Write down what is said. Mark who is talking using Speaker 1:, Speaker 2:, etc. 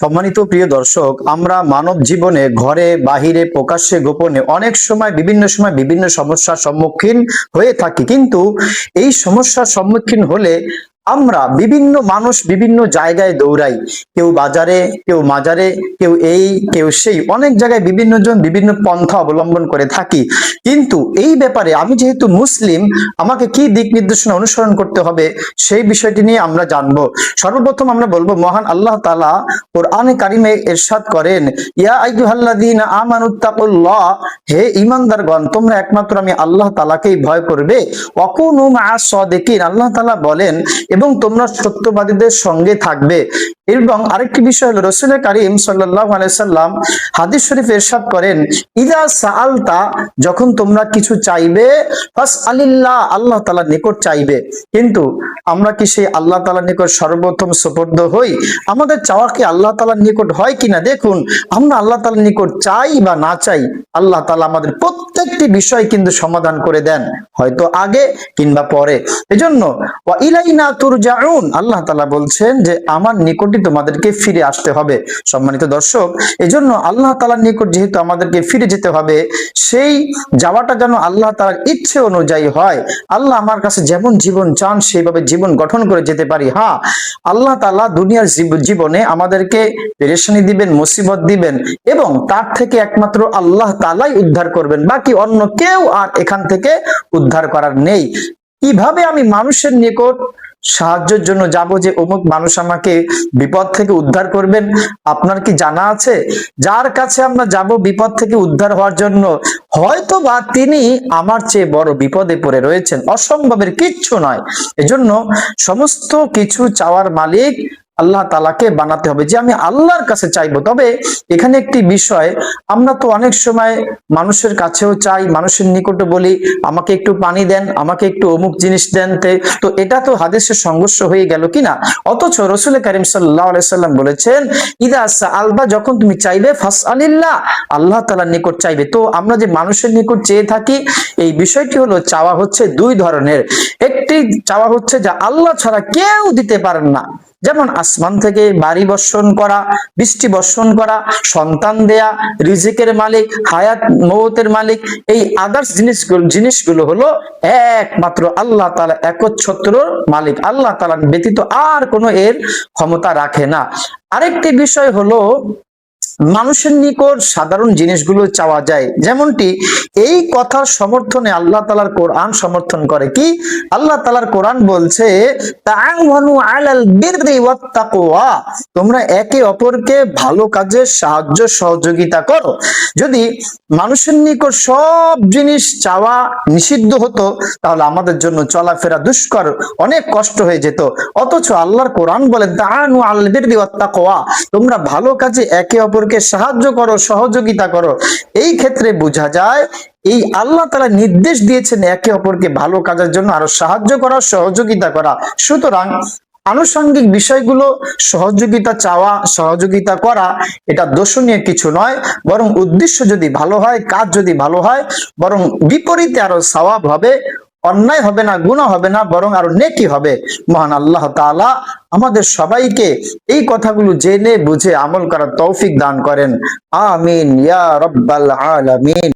Speaker 1: সম্মানিত প্রিয় দর্শক, আমরা মানব জীবনে ঘরে বাহিরে প্রকাশ্যে গোপনে অনেক সময় বিভিন্ন সমস্যার সম্মুখীন হয়ে থাকি। কিন্তু এই সমস্যার সম্মুখীন হলে আমরা বিভিন্ন মানুষ বিভিন্ন জায়গায় দৌড়াই, কেউ বাজারে, কেউ মাজারে, কেউ এই কেউ সেই, অনেক জায়গায় বিভিন্ন জন বিভিন্ন পন্থা অবলম্বন করে থাকি। কিন্তু এই ব্যাপারে আমি যেহেতু মুসলিম, আমাকে কি দিক নির্দেশনা অনুসরণ করতে হবে সেই বিষয়টি নিয়ে আমরা জানবো। সর্বপ্রথম আমরা বলবো, মহান আল্লাহ তাআলা কোরআনে কারিমে ইরশাদ করেন, ইয়া আইয়ুহাল্লাযীনা আমানুত্তাকুল্লাহ, হে ঈমানদারগণ তোমরা একমাত্র আমি আল্লাহ তাআলাকেই ভয় করবে। ওয়াকুনু মা'আস সাদিকিন, আল্লাহ তাআলা বলেন এবং তোমরা সত্যবাদীদের সঙ্গে থাকবে। এবং আরেকটি বিষয় হলো, রাসূল কারীম সাল্লাল্লাহু আলাইহি সাল্লাম হাদিস শরীফে ইরশাদ করেন, ইযা সাআলতা, যখন তোমরা কিছু চাইবে, ফাসআলিল্লাহ, আল্লাহ তাআলার নিকট চাইবে। কিন্তু আমরা কি সেই আল্লাহ তাআলার নিকট সর্বপ্রথম সুপর্দ হই? আমাদের চাওয়া কি আল্লাহ তাআলার নিকট হয় কিনা? দেখুন, আমরা আল্লাহ তাআলার নিকট চাই বা না চাই, আল্লাহ তাআলা আমাদের প্রত্যেকটি বিষয় কিন্তু সমাধান করে দেন, হয়তো আগে কিংবা পরে। এজন্য ওয়া ইলাইনা তুরজাউন, আল্লাহ তাআলা বলছেন যে আমার নিকটই তোমাদেরকে ফিরে আসতে হবে। সম্মানিত দর্শক, এজন্য আল্লাহ তাআলার নিকট যেহেতু আমাদেরকে ফিরে যেতে হবে, সেই যাওয়াটা যেন আল্লাহ তাআলার ইচ্ছে অনুযায়ী হয়। আল্লাহ আমার কাছে যেমন জীবন চান সেইভাবে জীবন গঠন করে যেতে পারি। হ্যাঁ, আল্লাহ তাআলা দুনিয়ার জীবনে আমাদেরকে পেরেশানি দিবেন, মুসিবত দিবেন, এবং তার থেকে একমাত্র আল্লাহ তাআলাই উদ্ধার করবেন, বাকি অন্য কেউ আর এখান থেকে উদ্ধার করার নেই। কিভাবে আমি মানুষের নিকট সাহায্যের জন্য যাব যে অমুক মানুষ আমাকে বিপদ থেকে উদ্ধার করবেন? আপনার কি জানা আছে যার কাছে আমরা যাব বিপদ থেকে উদ্ধার হওয়ার জন্য? হয়তো বা তিনি আমার চেয়ে বড় বিপদে পড়ে রয়েছেন, অসম্ভবের কিচ্ছু নয়। এজন্য সমস্ত কিছু চাওয়ার মালিক আল্লাহ তাআলাকে বানাতে হবে, যে আমি আল্লাহর কাছে চাইবো। তবে এখানে একটি বিষয়, আমরা তো অনেক সময় মানুষের কাছেও চাই, মানুষের নিকটে বলি আমাকে একটু পানি দেন, আমাকে একটু অমুক জিনিস দেন। তো এটা তো হাদিসের সংঘর্ষ হয়ে গেল কিনা? অথচ রাসূল কারীম সাল্লাল্লাহু আলাইহি সাল্লাম বলেছেন, ইদা সাআলতা, যখন তুমি চাইবে, ফাসআলিল্লাহ, আল্লাহ তাআলার নিকট চাইবে। তো আমরা যে মানুষের নিকট চেয়ে থাকি, এই বিষয়টি হলো, চাওয়া হচ্ছে দুই ধরনের। একটি চাওয়া হচ্ছে যা আল্লাহ ছাড়া কেউ দিতে পারেন না, যেমন আসমান থেকে বাড়ি বর্ষণ করা, বৃষ্টি বর্ষণ করা, সন্তান দেয়া, রিজিকের মালিক, হায়াত মওতের মালিক, এই আদার্স জিনিসগুলো হলো একমাত্র আল্লাহ তাআলা একচ্ছত্র মালিক। আল্লাহ তাআলা ব্যতীত আর কোনো এর ক্ষমতা রাখে না। আরেকটি বিষয় হলো, মানুষের নিকট সাধারণ জিনিসগুলো চাওয়া যায়, যেমনটি এই কথার সমর্থনে আল্লাহ তাআলার কোরআন সমর্থন করে। কি? আল্লাহ তাআলার কোরআন বলছে, তাআওয়ানু আলাল বিররি ওয়াত তাকওয়া, তোমরা একে অপরকে ভালো কাজে সাহায্য সহযোগিতা করো। যদি মানুষের নিকট সব জিনিস চাওয়া নিষিদ্ধ হতো, তাহলে আমাদের জন্য চলাফেরা দুষ্কর, অনেক কষ্ট হয়ে যেত। অথচ আল্লাহর কোরআন বলেন, তাআওয়ানু আলাল বিররি ওয়াত তাকওয়া, তোমরা ভালো কাজে একে অপরকে সাহায্য করো, সহযোগিতা করো। এই ক্ষেত্রে বোঝা যায় এই আল্লাহ তাআলা নির্দেশ দিয়েছেন একে অপরকে ভালো কাজের জন্য আরো সাহায্য করা, সহযোগিতা করা। সুতরাং আনুষঙ্গিক বিষয়গুলো, সহযোগিতা চাওয়া, সহযোগিতা করা, এটা দোষণীয় কিছু নয়, বরং উদ্দেশ্য যদি ভালো হয়, কাজ যদি ভালো হয়, বরং বিপরীতে আরো সওয়াব হবে, অন্যায় হবে না, গুনাহ হবে না, বরং আরো নেকি হবে। মহান আল্লাহ তাআলা আমাদের সবাইকে এই কথাগুলো জেনে বুঝে আমল করার তৌফিক দান করেন। আমিন ইয়া রাব্বাল আলামিন।